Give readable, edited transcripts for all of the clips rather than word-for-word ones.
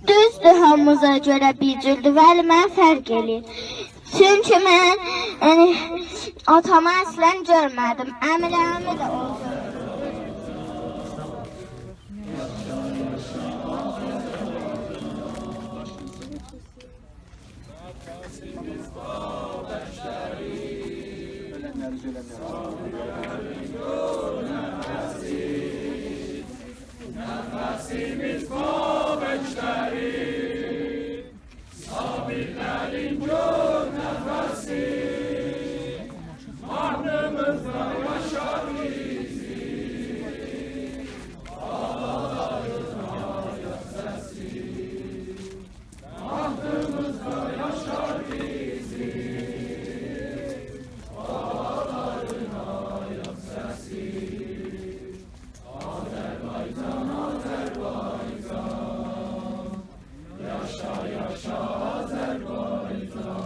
Düzdür, hamımıza görə bir cürdür, vəli mən fərq eləyir. Çünki mən atamı əslən görmədim, əmilərimi də oldu. Nefesimiz babetleri, sabirlerin gör nefesi, mahrımızda yaşar bizi, ağlarına ayak sesi, mahrımızda yaşar bizi, ağlarına ayak sesi. Azerbaycan, Azerbaycan, yaşa yaşa Azerbaycan,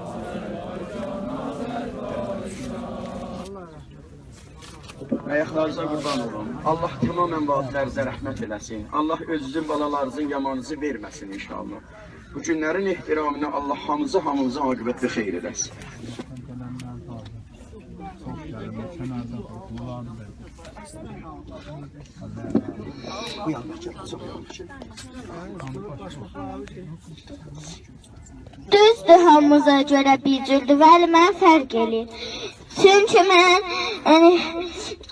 Azerbaycan, Azerbaycan. Ayaqlarınıza qurban olun. Allah tamamən vafizlərinizə rəhmət eləsin. Allah özünüzün balalarınızın yamanınızı verməsin inşallah. Bu günlərin ehtiramına Allah hamımıza aqibətli xeyir eləsin. Düzdür, hamımıza görə bir cürdür, vəli mən fərq eləyir. Çünki mən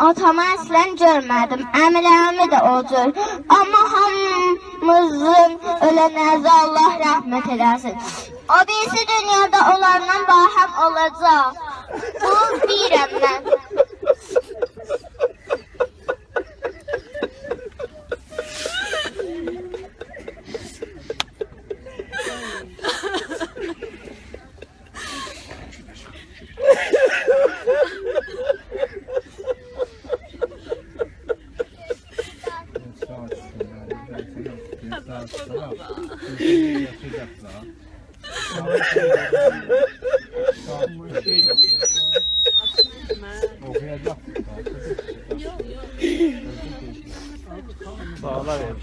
atamı əslən görmədim, əmilərimi də o cür. Amma hamımızın ölənəzə Allah rəhmət eləsin. O birisi dünyada onlarla bahəm olacaq. Bunu deyirəm mən. Bağlar hep.